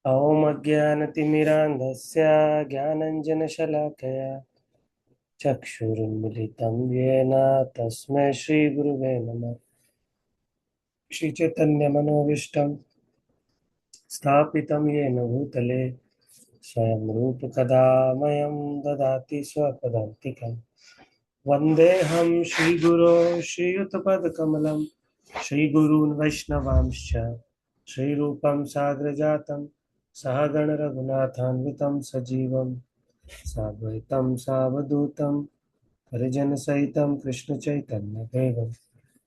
ॐ अज्ञानतिमिरान्धस्य ज्ञानञ्जनशलाकया चक्षुरुन्मिलितं येन तस्मै श्रीगुरुवे नमः। श्रीचैतन्यमनोभीष्टं स्थापितं येन भूतले स्वयं रूपकदा मह्यं ददाति स्वपदान्तिकम्। वन्देऽहं श्रीगुरो श्रीयुतपदकमलं श्रीगुरून् वैष्णवांश्च श्रीरूपं साग्रजातं सहगणरघुनाथान्वितं सजीवं साद्वैतं सावधूतं हरिजनसहितं कृष्णचैतन्यदेवं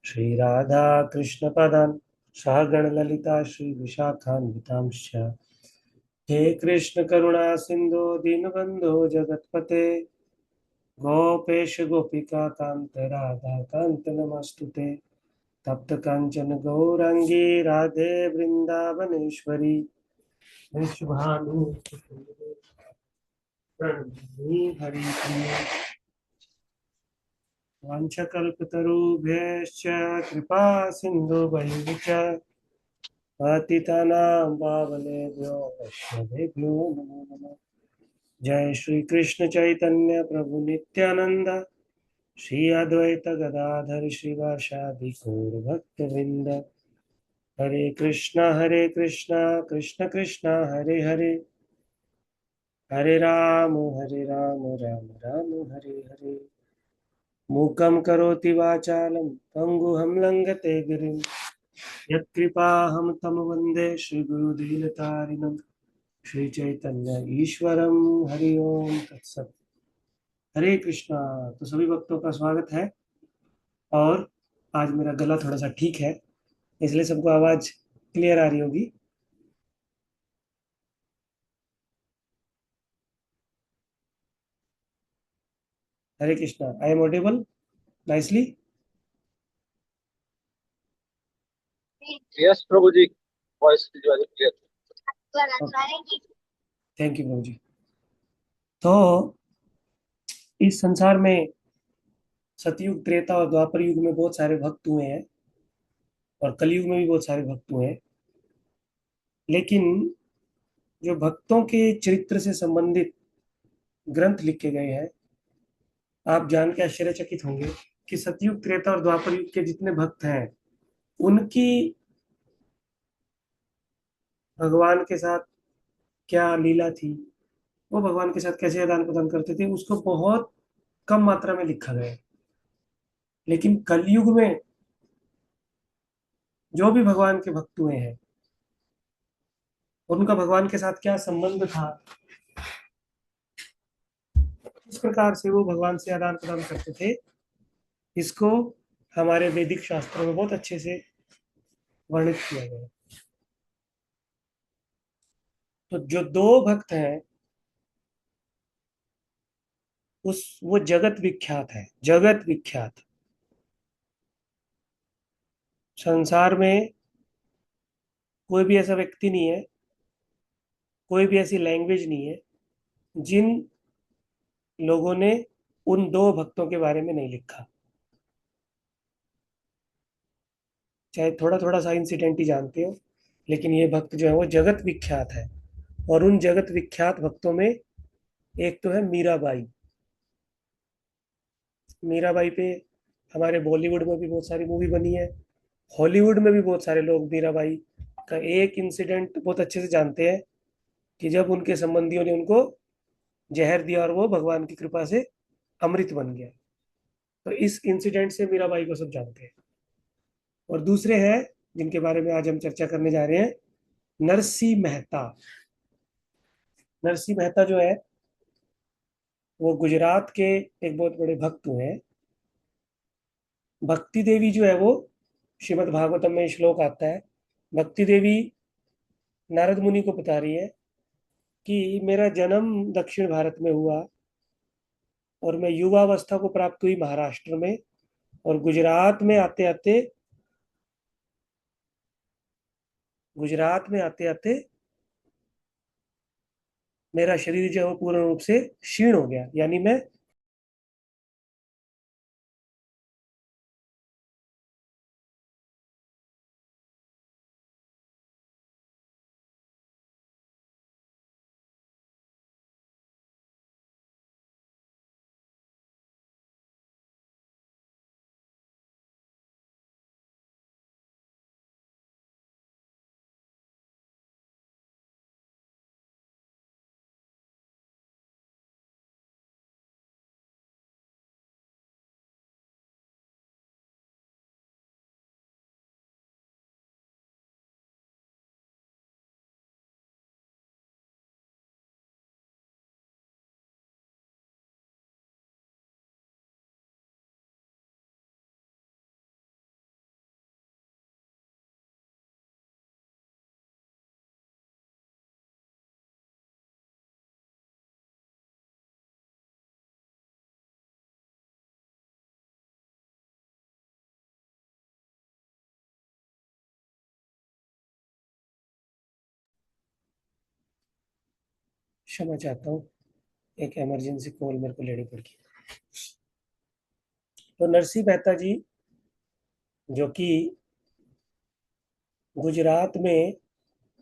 श्रीराधा कृष्णपदान् सहगणललिता श्रीविशाखान्वितांश्च। हे कृष्ण करुणा सिंधु दीनबंधो जगतपते गोपेश गोपिका कांत राधा कांत नमस्तुते। तप्त कांचन गौरांगी राधे वृंदावनेश्वरी शुभानु प्रणमि हरि प्रिय। वाञ्छकल्पतरुभ्यश्च कृपा सिन्धुभैश्च पतितानां पावनेभ्यो वैष्णवेभ्यो नमो नमः। जय श्री कृष्ण चैतन्य प्रभु नित्यानंद श्री अद्वैत गदाधर श्रीवासादि गौर भक्त वृंद। हरे कृष्णा कृष्ण कृष्णा हरे हरे, हरे राम राम राम हरे हरे। मूकं करोति वाचालं पंगुहं लंघते गिरिं यत्कृपाहं तं वन्दे श्रीगुरुदीनतारिणं। श्रीचैतन्य ईश्वरं हरि ओम तत्सत्। हरे कृष्णा। तो सभी भक्तों का स्वागत है। और आज मेरा गला थोड़ा सा ठीक है, इसलिए सबको आवाज क्लियर आ रही होगी। Hare Krishna. I am audible nicely. Yes prabhu ji. Voice clear. Thank you prabhu ji. तो इस संसार में सतयुग त्रेता और द्वापर युग में बहुत सारे भक्त हुए हैं, और कलयुग में भी बहुत सारे भक्त हुए हैं। लेकिन जो भक्तों के चरित्र से संबंधित ग्रंथ लिखे गए हैं, आप जान के आश्चर्यचकित होंगे कि सतयुग त्रेता और द्वापर युग के जितने भक्त हैं, उनकी भगवान के साथ क्या लीला थी, वो भगवान के साथ कैसे आदान प्रदान करते थे, उसको बहुत कम मात्रा में लिखा गया है। लेकिन कलयुग में जो भी भगवान के भक्त हुए हैं, उनका भगवान के साथ क्या संबंध था, किस प्रकार से वो भगवान से आदान प्रदान करते थे, इसको हमारे वैदिक शास्त्रों में बहुत अच्छे से वर्णित किया गया है। तो जो दो भक्त हैं, उस वो जगत विख्यात है, जगत विख्यात। संसार में कोई भी ऐसा व्यक्ति नहीं है, कोई भी ऐसी लैंग्वेज नहीं है जिन लोगों ने उन दो भक्तों के बारे में नहीं लिखा। चाहे थोड़ा थोड़ा सा इंसिडेंट ही जानते हो, लेकिन ये भक्त जो है वो जगत विख्यात है। और उन जगत विख्यात भक्तों में एक तो है मीराबाई। मीराबाई पे हमारे बॉलीवुड में भी बहुत सारी मूवी बनी है, हॉलीवुड में भी बहुत सारे लोग मीराबाई का एक इंसिडेंट बहुत अच्छे से जानते हैं, कि जब उनके संबंधियों ने उनको जहर दिया और वो भगवान की कृपा से अमृत बन गया। तो इस इंसिडेंट से मीराबाई को सब जानते हैं। और दूसरे हैं जिनके बारे में आज हम चर्चा करने जा रहे हैं, नरसी मेहता। नरसी मेहता जो है, वो गुजरात के एक बहुत बड़े भक्त हुए हैं। भक्ति देवी जो है वो, श्रीमद् भागवतम में श्लोक आता है, भक्ति देवी नारद मुनि को बता रही है कि मेरा जन्म दक्षिण भारत में हुआ, और मैं युवावस्था को प्राप्त हुई महाराष्ट्र में, और गुजरात में आते आते मेरा शरीर जो है वो पूर्ण रूप से क्षीण हो गया, यानी मैं क्षमा चाहता हूँ, एक इमरजेंसी कॉल मेरे को लेनी पड़ गई। तो नरसिंह मेहता जी, जो कि गुजरात में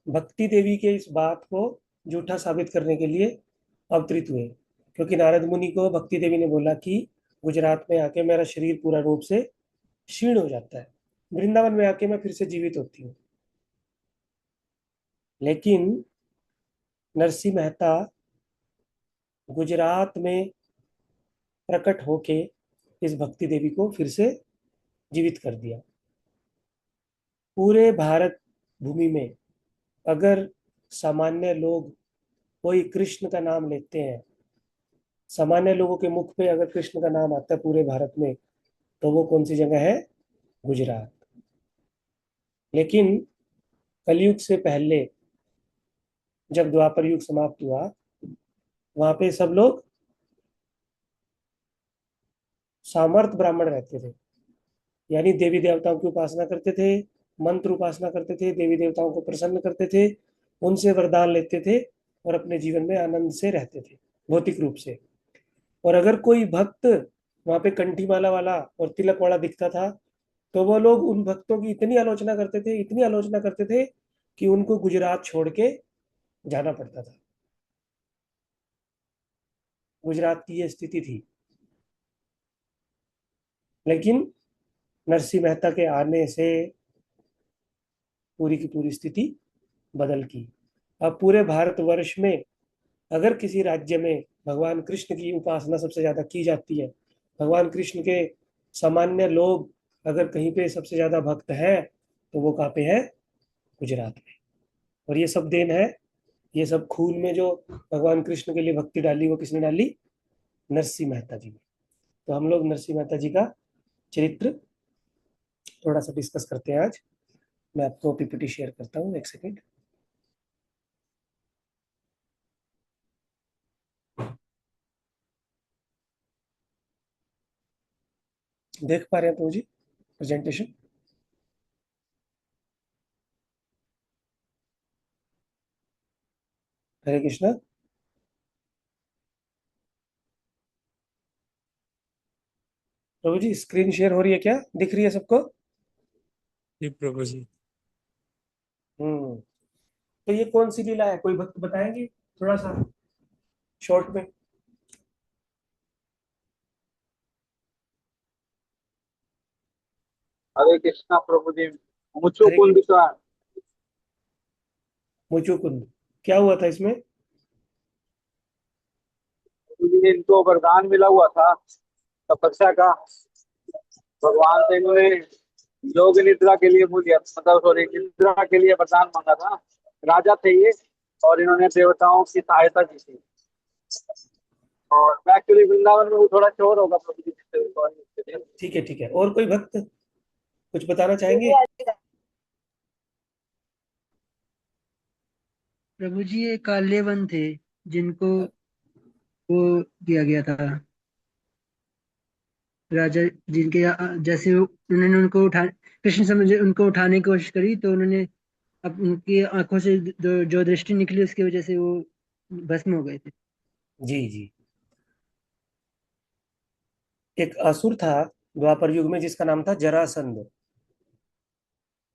भक्ति देवी के इस बात को झूठा साबित करने के लिए अवतरित हुए, क्योंकि नारद मुनि को भक्ति देवी ने बोला कि गुजरात में आके मेरा शरीर पूरा रूप से क्षीण हो जाता है, वृंदावन में आके मैं फिर से जीवित होती हूँ। लेकिन नरसिंह मेहता गुजरात में प्रकट होके इस भक्ति देवी को फिर से जीवित कर दिया। पूरे भारत भूमि में अगर सामान्य लोग कोई कृष्ण का नाम लेते हैं, सामान्य लोगों के मुख पे अगर कृष्ण का नाम आता है पूरे भारत में, तो वो कौन सी जगह है? गुजरात। लेकिन कलयुग से पहले जब द्वापर युग समाप्त हुआ, वहां पे सब लोग सामर्थ ब्राह्मण रहते थे, यानी देवी देवताओं की उपासना करते थे, मंत्र उपासना करते थे, देवी देवताओं को प्रसन्न करते थे, उनसे वरदान लेते थे और अपने जीवन में आनंद से रहते थे भौतिक रूप से। और अगर कोई भक्त वहां पे कंठी माला वाला और तिलक वाला दिखता था, तो वो लोग उन भक्तों की इतनी आलोचना करते थे, इतनी आलोचना करते थे कि उनको गुजरात छोड़ के जाना पड़ता था। गुजरात की ये स्थिति थी। लेकिन नरसिंह मेहता के आने से पूरी की पूरी स्थिति बदल गई। अब पूरे भारतवर्ष में अगर किसी राज्य में भगवान कृष्ण की उपासना सबसे ज्यादा की जाती है, भगवान कृष्ण के सामान्य लोग अगर कहीं पे सबसे ज्यादा भक्त हैं, तो वो कहाँ पे है? गुजरात में। और ये सब देन है, ये सब खून में जो भगवान कृष्ण के लिए भक्ति डाली, वो किसने डाली? नरसिंह मेहता जी ने। तो हम लोग नरसिंह मेहता जी का चरित्र थोड़ा सा डिस्कस करते हैं आज। मैं आपको पीपीटी शेयर करता हूँ, एक सेकेंड। देख पा रहे हैं तो जी प्रेजेंटेशन? हरे कृष्णा। प्रभु जी स्क्रीन शेयर हो रही है क्या? दिख रही है सबको? जी प्रभु जी। हम्म। तो ये कौन सी लीला है, कोई भक्त बताएंगे थोड़ा सा शॉर्ट में? हरे कृष्णा प्रभु जी। हरे मुचुकुंद का मुचुकुंद, क्या हुआ था इसमें? प्रभु जी, इनको वरदान मिला हुआ था तपस्या का। भगवान से इन्होंने योग निद्रा के लिए बोलिया, मतलब सॉरी, निद्रा के लिए वरदान मांगा था। राजा थे ये, और इन्होंने देवताओं की सहायता की थी। और मैं एक्चुअली वृंदावन में हूँ, थोड़ा शोर होगा प्रभु जी से, sorry इसके लिए। ठीक है ठीक है, और कोई भक्त कुछ बताना चाहेंगे? प्रभु जी ये काल्यवन थे जिनको वो किया गया था, राजा जिनके जैसे उन्होंने उनको उठा, कृष्ण समझ उनको उठाने की कोशिश करी तो उन्होंने अब उनकी आंखों से जो दृष्टि निकली उसकी वजह से वो भस्म हो गए थे। जी जी। एक असुर था द्वापर युग में जिसका नाम था जरासंध,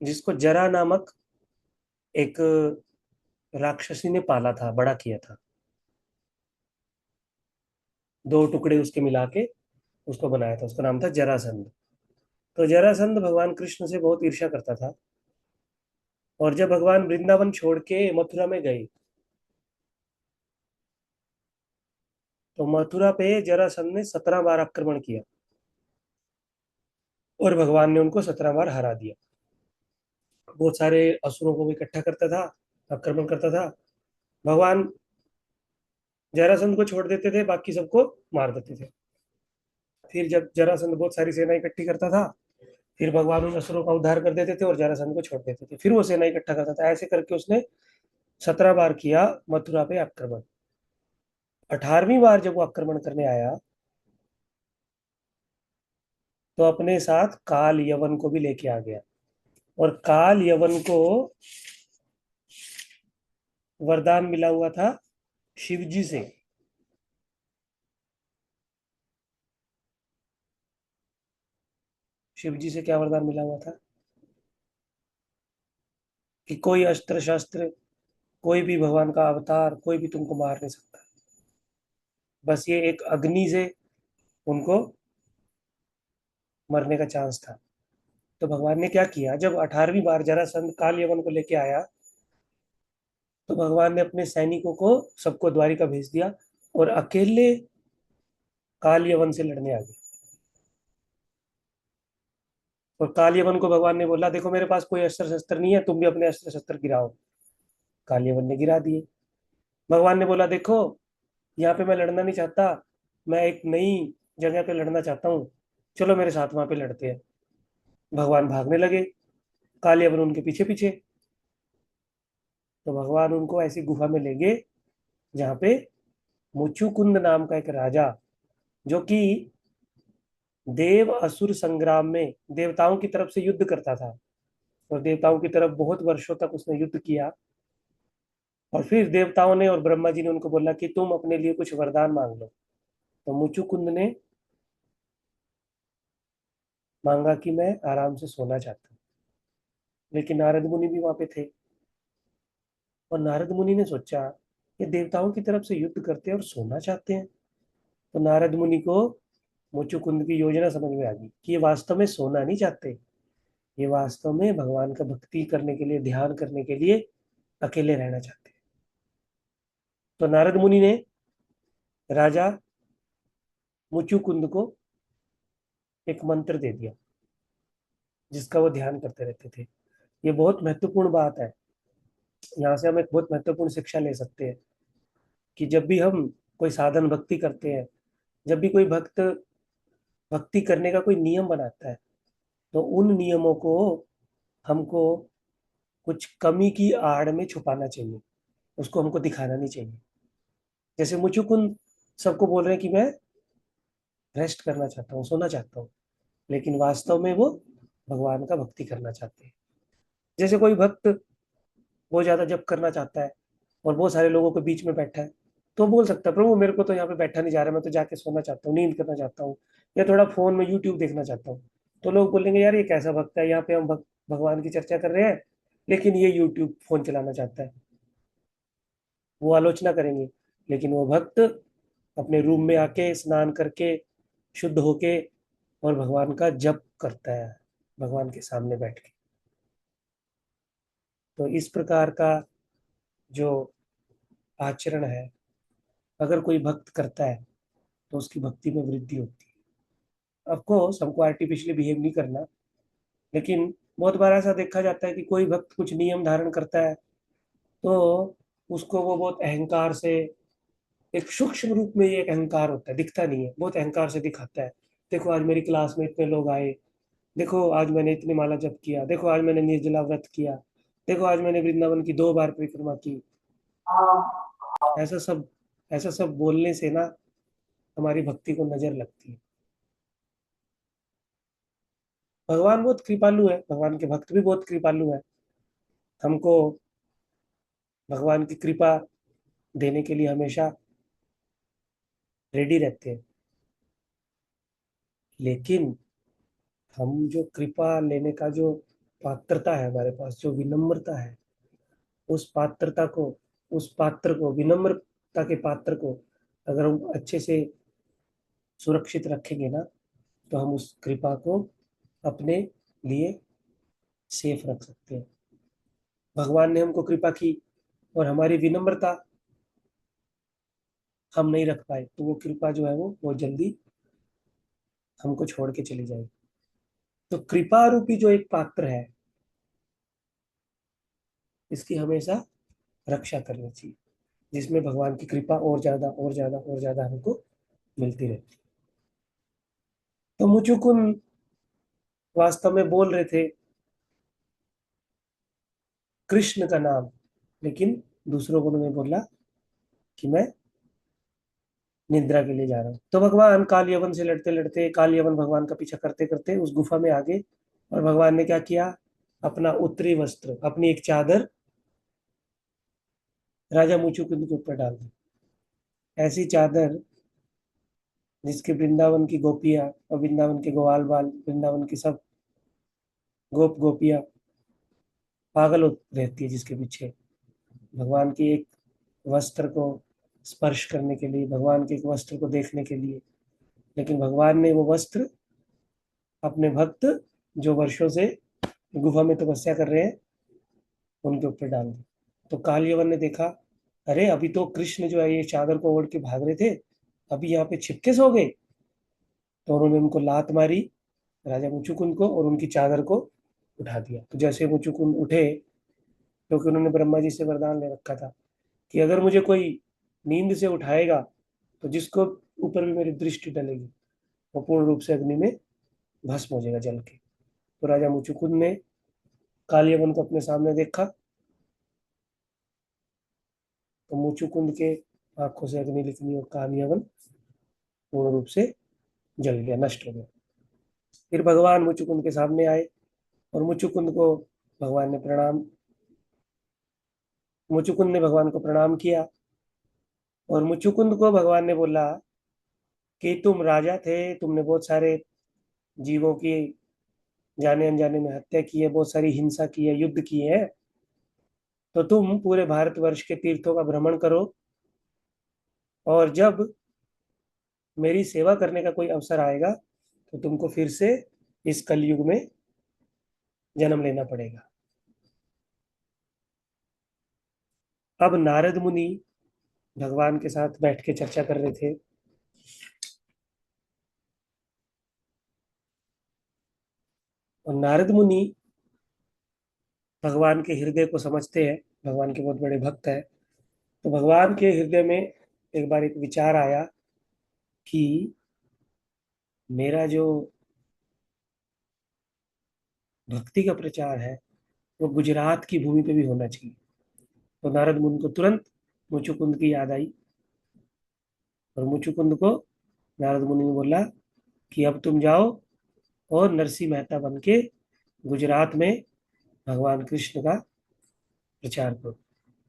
जिसको जरा नामक एक राक्षसी ने पाला था, बड़ा किया था, दो टुकड़े उसके मिला के उसको बनाया था, उसका नाम था जरासंध। तो जरासंध भगवान कृष्ण से बहुत ईर्ष्या करता था, और जब भगवान वृंदावन छोड़ के मथुरा में गए, तो मथुरा पे जरासंध ने 17 बार आक्रमण किया और भगवान ने उनको 17 बार हरा दिया। बहुत सारे असुरों को भी इकट्ठा करता था, आक्रमण करता था। भगवान जरासंध को छोड़ देते थे, बाकी सबको मार देते थे। फिर जब जरासंध बहुत सारी सेना इकट्ठी करता था, फिर भगवान उन असुरों का उद्धार कर देते थे और जरासंध को छोड़ देते थे, फिर वो सेना इकट्ठा करता था। ऐसे करके उसने 17 बार किया मथुरा पे आक्रमण। 18वीं बार जब वो आक्रमण करने आया, तो अपने साथ काल यवन को भी लेके आ गया, और काल यवन को वरदान मिला हुआ था शिव जी से। शिव जी से क्या वरदान मिला हुआ था कि कोई अस्त्र शस्त्र, कोई भी भगवान का अवतार, कोई भी तुमको मार नहीं सकता, बस ये एक अग्नि से उनको मरने का चांस था। तो भगवान ने क्या किया, जब 18वीं बार जरासंध काल यवन को लेके आया, तो भगवान ने अपने सैनिकों को सबको द्वारिका भेज दिया और अकेले काल यवन से लड़ने आ गए। और काल यवन को भगवान ने बोला, देखो मेरे पास कोई अस्त्र शस्त्र नहीं है, तुम भी अपने अस्त्र शस्त्र गिराओ। काल यवन ने गिरा दिए। भगवान ने बोला, देखो यहाँ पे मैं लड़ना नहीं चाहता, मैं एक नई जगह पे लड़ना चाहता हूँ, चलो मेरे साथ वहां पे लड़ते हैं। भगवान भागने लगे, काल यवन उनके पीछे पीछे। तो भगवान उनको ऐसी गुफा में ले गए जहाँ पे मुचुकुंद नाम का एक राजा, जो कि देव असुर संग्राम में देवताओं की तरफ से युद्ध करता था, और देवताओं की तरफ बहुत वर्षों तक उसने युद्ध किया। और फिर देवताओं ने और ब्रह्मा जी ने उनको बोला कि तुम अपने लिए कुछ वरदान मांग लो। तो मुचुकुंद ने मांगा कि मैं आराम से सोना चाहता हूँ। लेकिन नारद मुनि भी वहां पे थे, और नारद मुनि ने सोचा ये देवताओं की तरफ से युद्ध करते हैं और सोना चाहते हैं। तो नारद मुनि को मुचुकुंद की योजना समझ में आ गई कि ये वास्तव में सोना नहीं चाहते, ये वास्तव में भगवान का भक्ति करने के लिए, ध्यान करने के लिए अकेले रहना चाहते हैं। तो नारद मुनि ने राजा मुचुकुंद को एक मंत्र दे दिया जिसका वो ध्यान करते रहते थे। ये बहुत महत्वपूर्ण बात है। यहाँ से हम एक बहुत महत्वपूर्ण शिक्षा ले सकते हैं कि जब भी हम कोई साधन भक्ति करते हैं, जब भी कोई भक्त भक्ति करने का कोई नियम बनाता है, तो उन नियमों को हमको कुछ कमी की आड़ में छुपाना चाहिए, उसको हमको दिखाना नहीं चाहिए। जैसे मुचुकुंद सबको बोल रहे हैं कि मैं रेस्ट करना चाहता हूँ, सोना चाहता हूँ, लेकिन वास्तव में वो भगवान का भक्ति करना चाहते हैं। जैसे कोई भक्त बहुत ज्यादा जप करना चाहता है और बहुत सारे लोगों के बीच में बैठा है, तो बोल सकता है, प्रभु मेरे को तो यहाँ पे बैठा नहीं जा रहा, मैं तो जाके सोना चाहता हूँ, नींद करना चाहता हूँ, या थोड़ा फोन में यूट्यूब देखना चाहता हूँ। तो लोग बोलेंगे यार ये कैसा भक्त है, यहाँ पे हम भगवान की चर्चा कर रहे हैं, लेकिन ये यूट्यूब फोन चलाना चाहता है। वो आलोचना करेंगे। लेकिन वो भक्त अपने रूम में आके स्नान करके शुद्ध होके और भगवान का जप करता है, भगवान के सामने बैठ के। तो इस प्रकार का जो आचरण है, अगर कोई भक्त करता है तो उसकी भक्ति में वृद्धि होती है। ऑफकोर्स हमको आर्टिफिशियली बिहेव नहीं करना, लेकिन बहुत बार ऐसा देखा जाता है कि कोई भक्त कुछ नियम धारण करता है तो उसको वो बहुत अहंकार से, एक सूक्ष्म रूप में ये एक अहंकार होता है, दिखता नहीं है, बहुत अहंकार से दिखाता है। देखो आज मेरी क्लास में इतने लोग आए, देखो आज मैंने इतनी माला जप किया, देखो आज मैंने निर्जला व्रत किया, देखो आज मैंने वृंदावन की 2 बार परिक्रमा की। ऐसा सब ऐसा सब बोलने से ना हमारी भक्ति को नजर लगती है। भगवान बहुत कृपालु है, भगवान के भक्त भी बहुत कृपालु है, हमको भगवान की कृपा देने के लिए हमेशा रेडी रहते हैं। लेकिन हम जो कृपा लेने का जो पात्रता है हमारे पास, जो विनम्रता है, उस पात्रता को, उस पात्र को, विनम्रता के पात्र को अगर हम अच्छे से सुरक्षित रखेंगे ना, तो हम उस कृपा को अपने लिए सेफ रख सकते हैं। भगवान ने हमको कृपा की और हमारी विनम्रता हम नहीं रख पाए, तो वो कृपा जो है वो जल्दी हमको छोड़ के चली जाएगी। तो कृपा रूपी जो एक पात्र है, इसकी हमेशा रक्षा करनी चाहिए, जिसमें भगवान की कृपा और ज्यादा और ज्यादा और ज्यादा हमको मिलती रहती है। तो मुचुकुंद वास्तव में बोल रहे थे कृष्ण का नाम, लेकिन दूसरों को उन्होंने बोला कि मैं निद्रा के लिए जा रहा हूँ। तो भगवान काल यवन से लड़ते लड़ते, काल यवन भगवान का पीछा करते करते उस गुफा में आ गए। और भगवान ने क्या किया, अपना उत्तरी वस्त्र, अपनी एक चादर राजा मुचुकुंद के ऊपर डाल दी। ऐसी चादर जिसके वृंदावन की गोपियां और वृंदावन के ग्वाल बाल, वृंदावन की सब गोप गोपियां पागल हो रहती है जिसके पीछे, भगवान की एक वस्त्र को स्पर्श करने के लिए, भगवान के एक वस्त्र को देखने के लिए। लेकिन भगवान ने वो वस्त्र अपने भक्त जो वर्षों से गुफा में तपस्या कर रहे हैं उनके ऊपर डाल दी। तो काल यवन ने देखा, अरे अभी तो कृष्ण जो है ये चादर को ओढ़ के भाग रहे थे, अभी यहाँ पे छिपके सो गए। तो उन्होंने उनको लात मारी, राजा मुचुकुंद को, और उनकी चादर को उठा दिया। तो जैसे मुचुकुंद उठे, क्योंकि उन्होंने ब्रह्मा जी से वरदान ले रखा था कि अगर मुझे कोई नींद से उठाएगा तो जिसको ऊपर भी मेरी दृष्टि डलेगी वो पूर्ण रूप से अग्नि में भस्म हो जाएगा जल के। तो राजा मुचुकुंद ने कालियवन को अपने सामने देखा, तो मुचुकुंद के आंखों से अग्नि निकली और कालियवन पूर्ण रूप से जल गया, नष्ट हो गया। फिर भगवान मुचुकुंद के सामने आए और मुचुकुंद ने भगवान को प्रणाम किया। और मुचुकुंद को भगवान ने बोला कि तुम राजा थे, तुमने बहुत सारे जीवों की जाने अनजाने में हत्या की है, बहुत सारी हिंसा की है, युद्ध किए हैं। तो तुम पूरे भारतवर्ष के तीर्थों का भ्रमण करो, और जब मेरी सेवा करने का कोई अवसर आएगा तो तुमको फिर से इस कलयुग में जन्म लेना पड़ेगा। अब नारद मुनि भगवान के साथ बैठ के चर्चा कर रहे थे। और नारद मुनि भगवान के हृदय को समझते हैं, भगवान के बहुत बड़े भक्त हैं। तो भगवान के हृदय में एक बार एक विचार आया कि मेरा जो भक्ति का प्रचार है वो गुजरात की भूमि पे भी होना चाहिए। तो नारद मुनि को तुरंत मुचुकुंद की याद आई, और मुचुकुंद को नारद मुनि ने बोला कि अब तुम जाओ और नरसिंह मेहता बन के गुजरात में भगवान कृष्ण का प्रचार करो।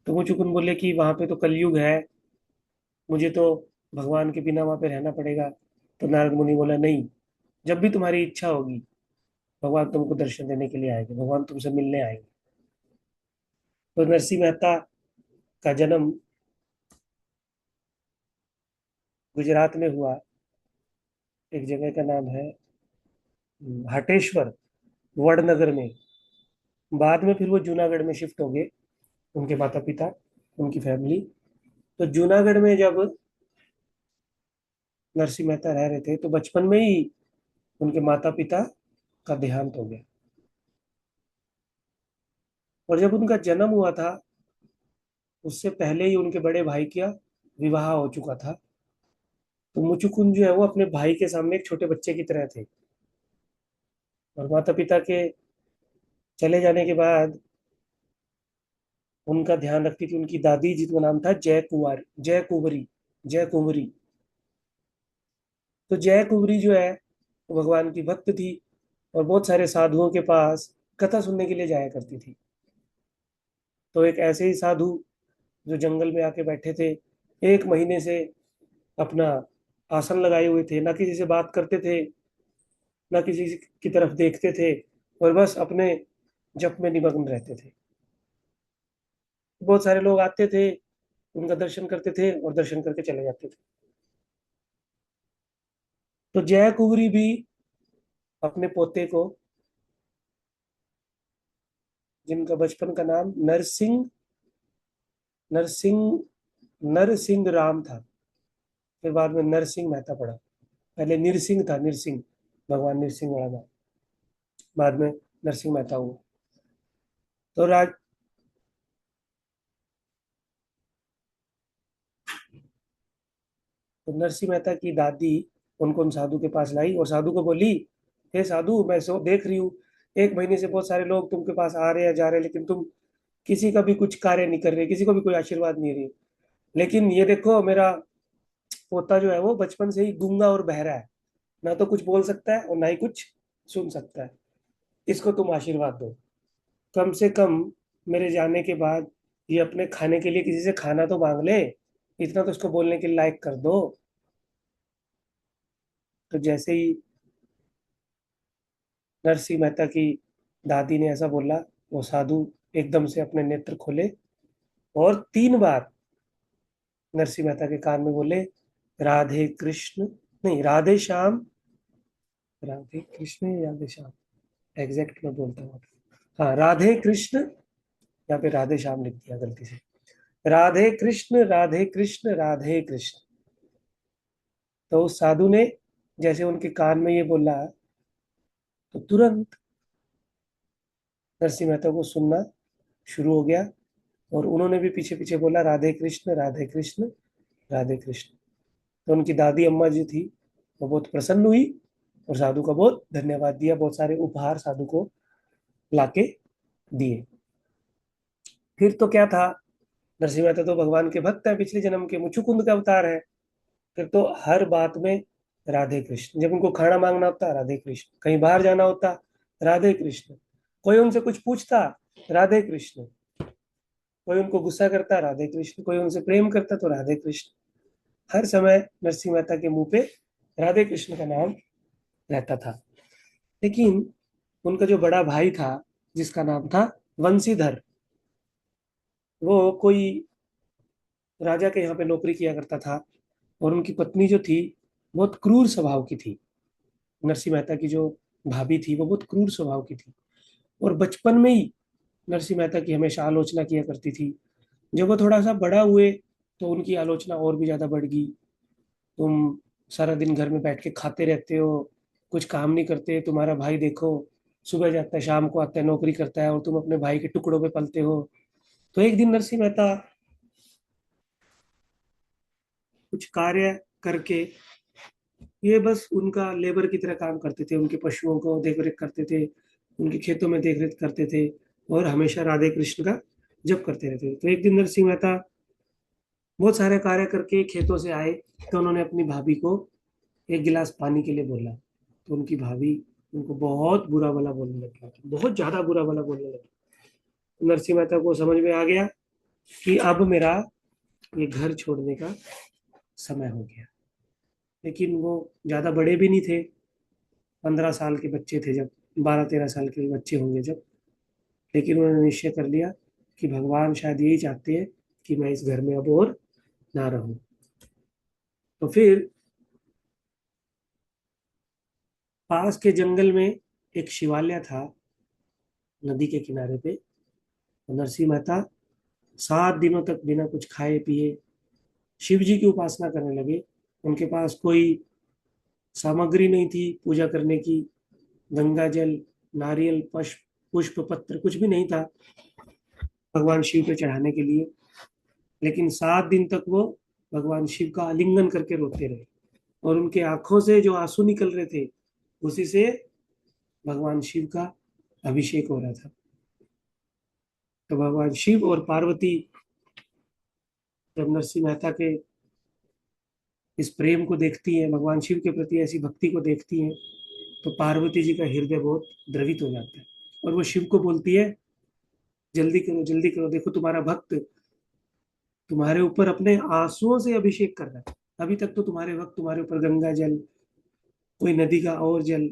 तो मुचुकुंद बोले कि वहां पे तो कलयुग है, मुझे तो भगवान के बिना वहां पे रहना पड़ेगा। तो नारद मुनि बोला, नहीं, जब भी तुम्हारी इच्छा होगी भगवान तुमको दर्शन देने के लिए आएंगे, भगवान तुमसे मिलने आएंगे। तो नरसिंह मेहता का जन्म गुजरात में हुआ, एक जगह का नाम है हाटेश्वर, वडनगर में। बाद में फिर वो जूनागढ़ में शिफ्ट हो गए, उनके माता पिता, उनकी फैमिली। तो जूनागढ़ में जब नरसिंह मेहता रह रहे थे तो बचपन में ही उनके माता पिता का देहांत हो गया। और जब उनका जन्म हुआ था उससे पहले ही उनके बड़े भाई का विवाह हो चुका था। तो मुचुकुंद जो है वो अपने भाई के सामने एक छोटे बच्चे की तरह थे। और माता पिता के चले जाने के बाद उनका ध्यान रखती थी उनकी दादी, जिसका नाम था जय कुंवरी। तो जय कुंवरी जो है वो भगवान की भक्त थी और बहुत सारे साधुओं के पास कथा सुनने के लिए जाया करती थी। तो एक ऐसे ही साधु जो जंगल में आके बैठे थे, एक महीने से अपना आसन लगाए हुए थे, ना किसी से बात करते थे, ना किसी की तरफ देखते थे, और बस अपने जप में निमग्न रहते थे। बहुत सारे लोग आते थे, उनका दर्शन करते थे और दर्शन करके चले जाते थे। तो जय कुंवरी भी अपने पोते को, जिनका बचपन का नाम नरसिंह नरसिंह नरसिंह राम था, फिर बाद में नरसिंह मेहता पड़ा, पहले निरसिंह था, निरसिंह, भगवान निरसिंह वाला था, बाद में नरसिंह मेहता हुआ। तो राज तो नरसिंह मेहता की दादी उनको उन साधु के पास लाई और साधु को बोली, हे साधु, मैं सो देख रही हूँ एक महीने से बहुत सारे लोग तुमके पास आ रहे हैं जा रहे हैं, लेकिन तुम किसी का भी कुछ कार्य नहीं कर रहे, किसी को भी कोई आशीर्वाद नहीं रही। लेकिन ये देखो, मेरा पोता जो है वो बचपन से ही गूंगा और बहरा है, ना तो कुछ बोल सकता है और ना ही कुछ सुन सकता है, इसको तुम आशीर्वाद दो। कम से कम मेरे जाने के बाद ये अपने खाने के लिए किसी से खाना तो मांग ले, इतना तो उसको बोलने के लायक कर दो। तो जैसे ही नरसिंह मेहता की दादी ने ऐसा बोला, वो साधु एकदम से अपने नेत्र खोले और 3 बार नरसिंह मेहता के कान में बोले, राधे कृष्ण, नहीं राधे श्याम, राधे कृष्ण या राधे श्याम, एग्जैक्ट मैं बोलता हूँ। हाँ, राधे कृष्ण, यहाँ पे राधे श्याम लिख दिया गलती से। राधे कृष्ण राधे कृष्ण राधे कृष्ण। तो उस साधु ने जैसे उनके कान में ये बोला, तो तुरंत नरसिंह मेहता को सुनना शुरू हो गया, और उन्होंने भी पीछे पीछे बोला, राधे कृष्ण राधे कृष्ण राधे कृष्ण। तो उनकी दादी अम्मा जी थी, वो बहुत प्रसन्न हुई और साधु का बहुत धन्यवाद दिया, बहुत सारे उपहार साधु को लाके दिए। फिर तो क्या था, नरसिंह मेहता तो भगवान के भक्त हैं, पिछले जन्म के मुचुकुंद का अवतार है। फिर तो हर बात में राधे कृष्ण। जब उनको खाना मांगना होता, राधे कृष्ण। कहीं बाहर जाना होता, राधे कृष्ण। कोई उनसे कुछ पूछता, राधे कृष्ण। कोई उनको गुस्सा करता, राधे कृष्ण। कोई उनसे प्रेम करता, तो राधे कृष्ण। हर समय नरसिंह मेहता के मुंह पे राधे कृष्ण का नाम रहता था। लेकिन उनका जो बड़ा भाई था, जिसका नाम था वंशीधर, वो कोई राजा के यहाँ पे नौकरी किया करता था, और उनकी पत्नी जो थी, बहुत क्रूर स्वभाव की थी। नरसिंह मेहता की जो भाभी थी, वो बहुत क्रूर स्वभाव की थी, और बचपन में ही नरसिंह मेहता की हमेशा आलोचना किया करती थी। जब वो थोड़ा सा बड़ा हुए, तो उनकी आलोचना और भी ज्यादा बढ़ गई। तुम सारा दिन घर में बैठ के खाते रहते हो, कुछ काम नहीं करते, तुम्हारा भाई देखो सुबह जाता है शाम को आता है, नौकरी करता है, और तुम अपने भाई के टुकड़ों पे पलते हो। तो एक दिन नरसिंह मेहता कुछ कार्य करके, ये बस उनका लेबर की तरह काम करते थे, उनके पशुओं को देखरेख करते थे, उनके खेतों में देखरेख करते थे, और हमेशा राधे कृष्ण का जप करते रहते थे। तो एक दिन नरसिंह मेहता बहुत सारे कार्य करके खेतों से आए, तो उन्होंने अपनी भाभी को एक गिलास पानी के लिए बोला। तो उनकी भाभी उनको बहुत बुरा भला बोलने लगी, बहुत ज्यादा बुरा भला बोलने लगी। तो नरसिंह मेहता को समझ में आ गया कि अब मेरा ये घर छोड़ने का समय हो गया। लेकिन वो ज्यादा बड़े भी नहीं थे, 15 साल के बच्चे थे, जब 12-13 साल के बच्चे होंगे जब। लेकिन उन्होंने निश्चय कर लिया कि भगवान शायद यही चाहते हैं कि मैं इस घर में अब और ना रहूं। तो फिर पास के जंगल में एक शिवालय था, नदी के किनारे पे। तो नरसिंह मेहता 7 दिनों तक बिना कुछ खाए पिए शिव जी की उपासना करने लगे। उनके पास कोई सामग्री नहीं थी पूजा करने की, गंगा जल, नारियल, पुष्प पुष्प पत्र कुछ भी नहीं था भगवान शिव पे चढ़ाने के लिए। लेकिन 7 दिन तक वो भगवान शिव का आलिंगन करके रोते रहे, और उनके आंखों से जो आंसू निकल रहे थे, उसी से भगवान शिव का अभिषेक हो रहा था। तो भगवान शिव और पार्वती जब नरसिंह मेहता के इस प्रेम को देखती हैं, भगवान शिव के प्रति ऐसी भक्ति को देखती हैं, तो पार्वती जी का हृदय बहुत द्रवित हो जाता है, और वो शिव को बोलती है, जल्दी करो, देखो तुम्हारा भक्त तुम्हारे ऊपर अपने आंसुओं से अभिषेक कर रहा है। अभी तक तो तुम्हारे भक्त तुम्हारे ऊपर गंगा जल, कोई नदी का और जल,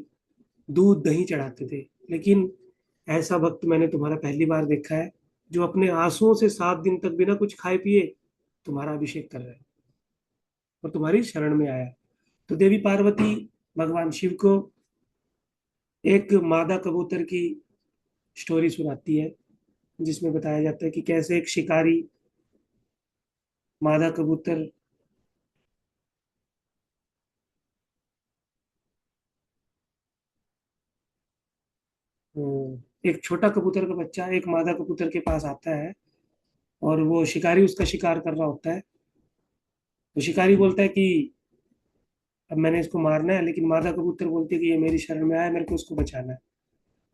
दूध दही चढ़ाते थे, लेकिन ऐसा भक्त मैंने तुम्हारा पहली बार देखा है, जो अपने आंसुओं से 7 दिन तक बिना कुछ खाए पिए तुम्हारा अभिषेक कर रहा है और तुम्हारी शरण में आया। तो देवी पार्वती भगवान शिव को एक मादा कबूतर की स्टोरी सुनाती है, जिसमें बताया जाता है कि कैसे एक शिकारी मादा कबूतर एक छोटा कबूतर का बच्चा एक मादा कबूतर के पास आता है, और वो शिकारी उसका शिकार कर रहा होता है। तो शिकारी बोलता है कि अब मैंने इसको मारना है, लेकिन मादा कबूतर बोलती है कि ये मेरी शरण में आया, मेरे को उसको बचाना है।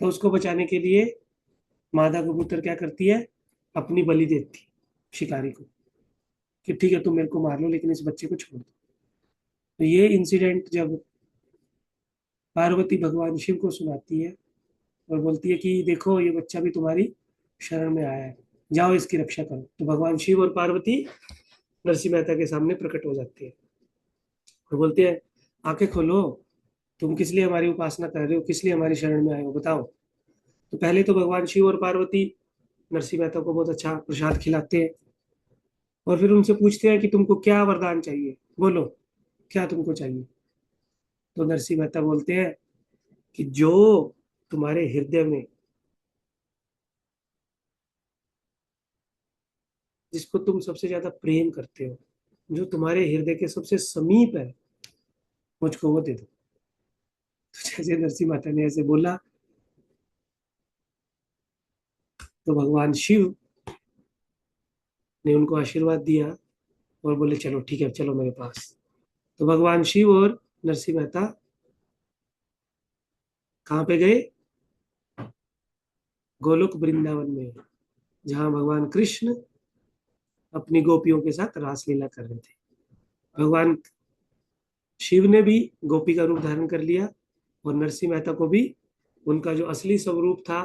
तो उसको बचाने के लिए मादा कबूतर क्या करती है, अपनी बलि देती है शिकारी को, कि ठीक है तुम मेरे को मार लो, लेकिन इस बच्चे को छोड़ दो। तो ये इंसिडेंट जब पार्वती भगवान शिव को सुनाती है, और बोलती है कि देखो ये बच्चा भी तुम्हारी शरण में आया है, जाओ इसकी रक्षा करो। तो भगवान शिव और पार्वती नरसिंह मेहता के सामने प्रकट हो जाती है और बोलते हैं, आंखें खोलो, तुम किस लिए हमारी उपासना कर रहे हो, किस लिए हमारी शरण में आए हो, बताओ। तो पहले तो भगवान शिव और पार्वती नरसिंह मेहता को बहुत अच्छा प्रसाद खिलाते हैं और फिर उनसे पूछते हैं कि तुमको क्या वरदान चाहिए, बोलो क्या तुमको चाहिए। तो नरसिंह मेहता बोलते हैं कि जो तुम्हारे हृदय में, जिसको तुम सबसे ज्यादा प्रेम करते हो, जो तुम्हारे हृदय के सबसे समीप है, मुझको वो दे दो। तो जैसे नरसिंह मेहता ने ऐसे बोला, तो भगवान शिव ने उनको आशीर्वाद दिया और बोले चलो ठीक है, चलो मेरे पास। तो भगवान शिव और नरसिंह मेहता कहाँ पे गए? गोलोक वृंदावन में, जहाँ भगवान कृष्ण अपनी गोपियों के साथ रासलीला कर रहे थे। भगवान शिव ने भी गोपी का रूप धारण कर लिया और नरसिंह मेहता को भी उनका जो असली स्वरूप था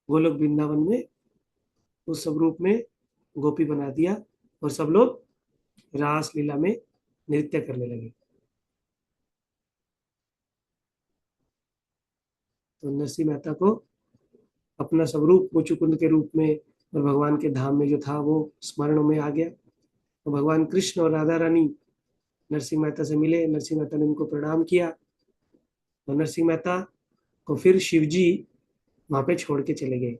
गोलोक वृंदावन में, उस स्वरूप में गोपी बना दिया और सब लोग रासलीला में नृत्य करने लगे। तो नरसिंह मेहता को अपना स्वरूप मुचुकुंद के रूप में और भगवान के धाम में जो था वो स्मरण में आ गया। तो भगवान कृष्ण और राधा रानी नरसिंह मेहता से मिले, नरसिंह मेहता ने उनको प्रणाम किया और नरसिंह मेहता को फिर शिव जी वहां पे छोड़ के चले गए।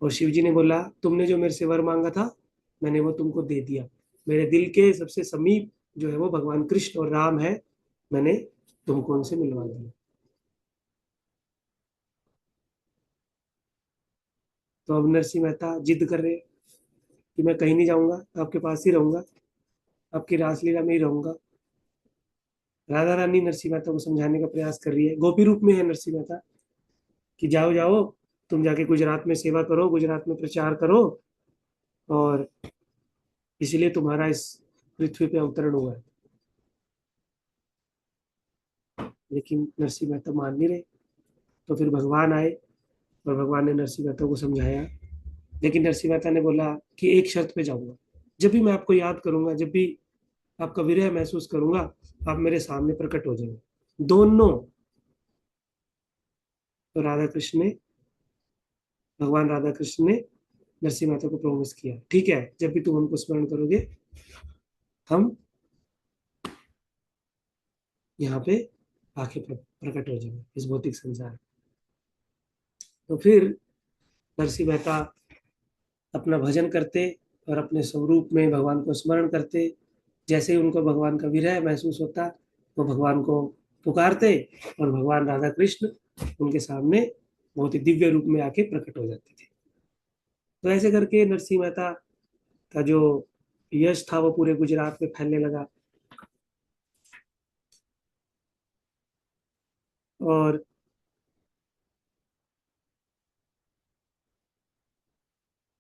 और शिव जी ने बोला, तुमने जो मेरे से वर मांगा था मैंने वो तुमको दे दिया। मेरे दिल के सबसे समीप जो है वो भगवान कृष्ण और राम है, मैंने तुमको उनसे मिलवा दिया। तो अब नरसिंह मेहता जिद कर रहे कि मैं कहीं नहीं जाऊंगा, आपके पास ही रहूंगा, आपकी रासलीला में ही रहूंगा। राधा रानी नरसिंह मेहता को समझाने का प्रयास कर रही है, गोपी रूप में है नरसिंह मेहता, कि जाओ जाओ, तुम जाके गुजरात में सेवा करो, गुजरात में प्रचार करो, और इसलिए तुम्हारा इस पृथ्वी पे अवतरण हुआ है। लेकिन नरसिंह मेहता मान नहीं रहे। तो फिर भगवान आए और भगवान ने नरसिंह मेहता को समझाया। लेकिन नरसिंह मेहता ने बोला कि एक शर्त पे जाऊंगा, जब भी मैं आपको याद करूंगा, जब भी आपका विरह महसूस करूंगा, आप मेरे सामने प्रकट हो जाएंगे दोनों। तो राधा कृष्ण ने, भगवान राधा कृष्ण ने नरसिंह मेहता को प्रॉमिस किया, ठीक है जब भी तुम हमको स्मरण करोगे हम यहाँ पे आके प्रकट हो जाएंगे इस भौतिक संसार में। तो फिर नरसिंह मेहता अपना भजन करते और अपने स्वरूप में भगवान को स्मरण करते। जैसे ही उनको भगवान का विरह महसूस होता वो भगवान को पुकारते और भगवान राधा कृष्ण उनके सामने बहुत ही दिव्य रूप में आके प्रकट हो जाते थे। तो ऐसे करके नरसिंह मेहता का जो यश था वो पूरे गुजरात में फैलने लगा। और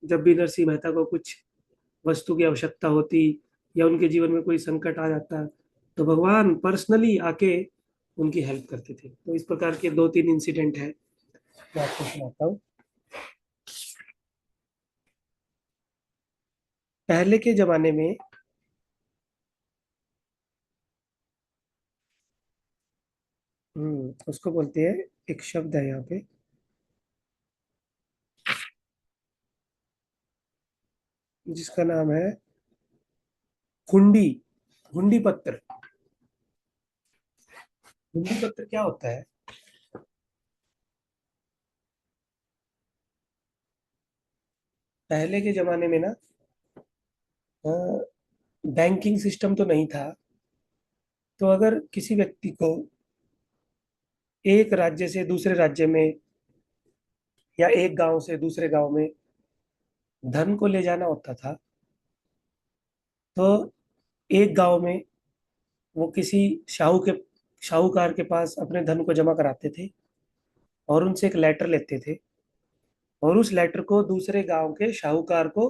जब भी नरसिंह मेहता को कुछ वस्तु की आवश्यकता होती या उनके जीवन में कोई संकट आ जाता, तो भगवान पर्सनली आके उनकी हेल्प करते थे। तो इस प्रकार के दो तीन इंसिडेंट है, मैं आपको सुनाता हूँ। पहले के जमाने में उसको बोलते हैं, एक शब्द है यहाँ पे जिसका नाम है हुंडी, हुंडी पत्र। हुंडी पत्र क्या होता है? पहले के जमाने में ना बैंकिंग सिस्टम तो नहीं था। तो अगर किसी व्यक्ति को एक राज्य से दूसरे राज्य में या एक गांव से दूसरे गांव में धन को ले जाना होता था, तो एक गांव में वो किसी शाहूकार के पास अपने धन को जमा कराते थे और उनसे एक लेटर लेते थे और उस लेटर को दूसरे गांव के शाहूकार को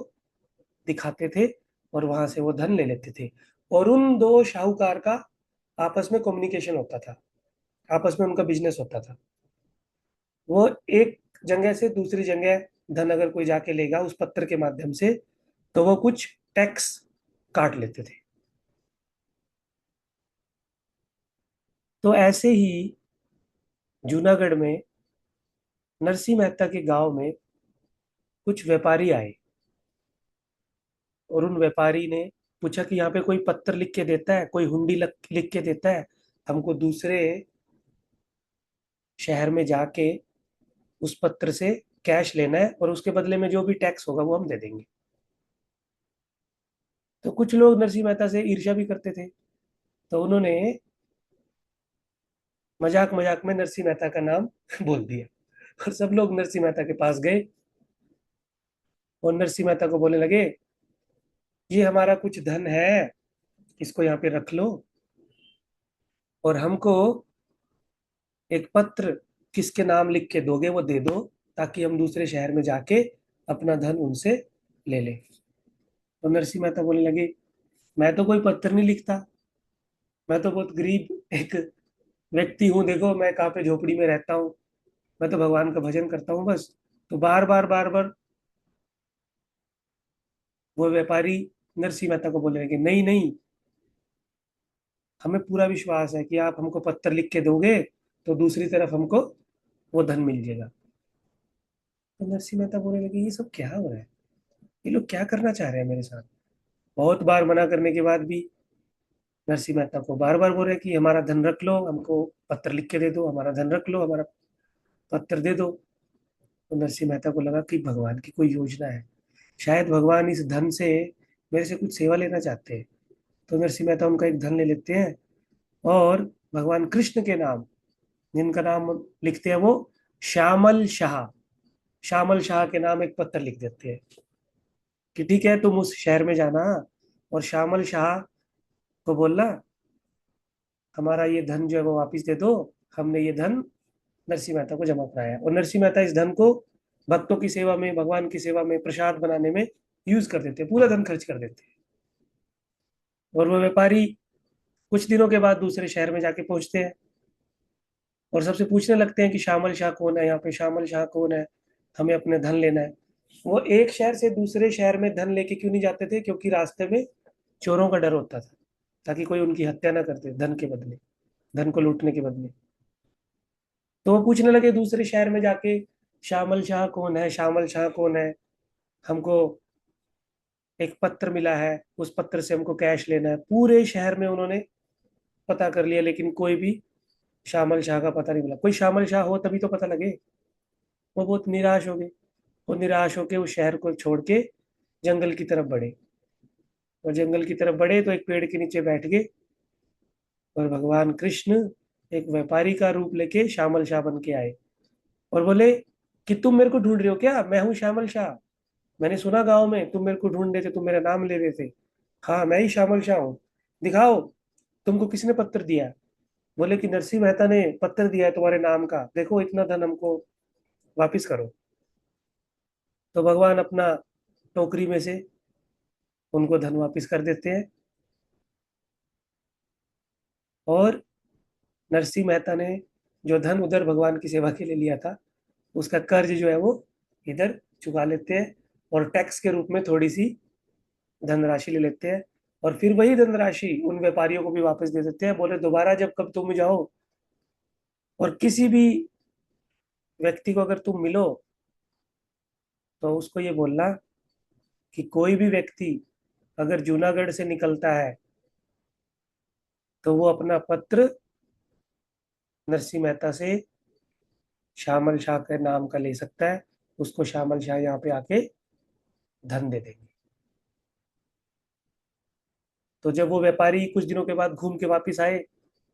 दिखाते थे और वहां से वो धन ले लेते थे। और उन दो शाहूकार का आपस में कम्युनिकेशन होता था, आपस में उनका बिजनेस होता था। वो एक जगह से दूसरी जगह धन अगर कोई जाके लेगा उस पत्र के माध्यम से, तो वो कुछ टैक्स काट लेते थे। तो ऐसे ही जूनागढ़ में नरसिंह मेहता के गांव में कुछ व्यापारी आए, और उन व्यापारी ने पूछा कि यहाँ पे कोई पत्थर लिख के देता है, कोई हुंडी लिख के देता है, हमको दूसरे शहर में जाके उस पत्र से कैश लेना है और उसके बदले में जो भी टैक्स होगा वो हम दे देंगे। तो कुछ लोग नरसिंह मेहता से ईर्ष्या भी करते थे, तो उन्होंने मजाक मजाक में नरसिंह मेहता का नाम बोल दिया, और सब लोग नरसिंह मेहता के पास गए और नरसिंह मेहता को बोलने लगे, ये हमारा कुछ धन है, इसको यहाँ पे रख लो, और हमको एक पत्र किसके नाम लिख के दोगे वो दे दो, ताकि हम दूसरे शहर में जाके अपना धन उनसे ले लें। तो नरसिंह मेहता बोलने लगे, मैं तो कोई पत्र नहीं लिखता, मैं तो बहुत गरीब एक व्यक्ति हूँ, देखो मैं कहाँ पे झोपड़ी में रहता हूँ, मैं तो भगवान का भजन करता हूँ बस। तो बार बार वो व्यापारी नरसिंह मेहता को बोलने लगे, नहीं नहीं, हमें पूरा विश्वास है कि आप हमको पत्र लिख के दोगे तो दूसरी तरफ हमको वो धन मिल जाएगा। तो नरसिंह मेहता बोलने लगे, ये सब क्या हो रहा है, ये लोग क्या करना चाह रहे हैं मेरे साथ। बहुत बार मना करने के बाद भी नरसिंह मेहता को बार बार बोल रहे कि हमारा धन रख लो, हमको पत्र लिख के दे दो, हमारा धन रख लो, हमारा पत्र दे दो। तो नरसिंह मेहता को लगा कि भगवान की कोई योजना है, शायद भगवान इस धन से मेरे से कुछ सेवा लेना चाहते हैं। तो नरसिंह मेहता उनका एक धन ले लेते हैं, और भगवान कृष्ण के नाम, जिनका नाम लिखते हैं वो श्यामल शाह, श्यामल शाह के नाम एक पत्र लिख देते हैं कि ठीक है तुम उस शहर में जाना और श्यामल शाह को बोलना हमारा ये धन जो है वो वापस दे दो, हमने ये धन नरसिंह मेहता को जमा कराया है। और नरसिंह मेहता इस धन को भक्तों की सेवा में, भगवान की सेवा में, प्रसाद बनाने में यूज कर देते हैं, पूरा धन खर्च कर देते हैं। और वो व्यापारी कुछ दिनों के बाद दूसरे शहर में जाके पहुंचते हैं और सबसे पूछने लगते हैं कि श्यामल शाह कौन है, यहाँ पे श्यामल शाह कौन है, हमें अपने धन लेना है। वो एक शहर से दूसरे शहर में धन लेके क्यों नहीं जाते थे, क्योंकि रास्ते में चोरों का डर होता था, ताकि कोई उनकी हत्या ना करते धन के बदले, धन को लूटने के बदले। तो वो पूछने लगे दूसरे शहर में जाके, श्यामल शाह कौन है, श्यामल शाह कौन है, हमको एक पत्र मिला है, उस पत्र से हमको कैश लेना है। पूरे शहर में उन्होंने पता कर लिया, लेकिन कोई भी श्यामल शाह का पता नहीं मिला। कोई श्यामल शाह हो तभी तो पता लगे। वो बहुत निराश हो गए, वो निराश होके उस शहर को छोड़ के जंगल की तरफ बढ़े, और जंगल की तरफ बढ़े तो एक पेड़ के नीचे बैठ गए, और भगवान कृष्ण एक व्यापारी का रूप लेके श्यामल शाह बन के आए और बोले कि तुम मेरे को ढूंढ रहे हो क्या, मैं हूँ श्यामल शाह, मैंने सुना गांव में तुम मेरे को ढूंढ रहे थे, तुम मेरा नाम ले रहे थे, हाँ मैं ही श्यामल शाह हूँ, दिखाओ तुमको किसने पत्र दिया। बोले कि नरसिंह मेहता ने पत्र दिया है तुम्हारे नाम का, देखो इतना धन हमको वापिस करो। तो भगवान अपना टोकरी में से उनको धन वापिस कर देते हैं, और नरसिंह मेहता ने जो धन उधर भगवान की सेवा के लिए लिया था उसका कर्ज जो है वो इधर चुका लेते हैं, और टैक्स के रूप में थोड़ी सी धनराशि ले लेते हैं, और फिर वही धनराशि उन व्यापारियों को भी वापस दे देते हैं। बोले दोबारा जब कब तुम जाओ और किसी भी व्यक्ति को अगर तुम मिलो तो उसको ये बोलना कि कोई भी व्यक्ति अगर जूनागढ़ से निकलता है तो वो अपना पत्र नरसिंह मेहता से श्यामल शाह के नाम का ले सकता है, उसको श्यामल शाह यहाँ पे आके धन दे देंगे। तो जब वो व्यापारी कुछ दिनों के बाद घूम के वापिस आए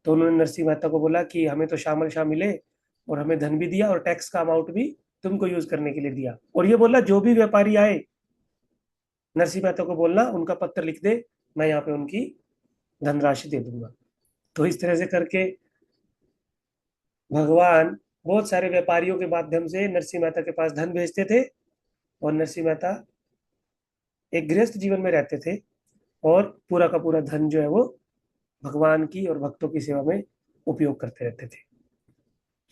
तो उन्होंने नरसिंह मेहता को बोला कि हमें तो श्यामल शाह मिले और हमें धन भी दिया और टैक्स का अमाउंट भी तुमको यूज करने के लिए दिया, और ये बोला जो भी व्यापारी आए नरसिंह मेहता को बोलना उनका पत्र लिख दे, मैं यहाँ पे उनकी धनराशि दे दूंगा। तो इस तरह से करके भगवान बहुत सारे व्यापारियों के माध्यम से नरसिंह मेहता के पास धन भेजते थे, और नरसिंह मेहता एक गृहस्थ जीवन में रहते थे और पूरा का पूरा धन जो है वो भगवान की और भक्तों की सेवा में उपयोग करते रहते थे।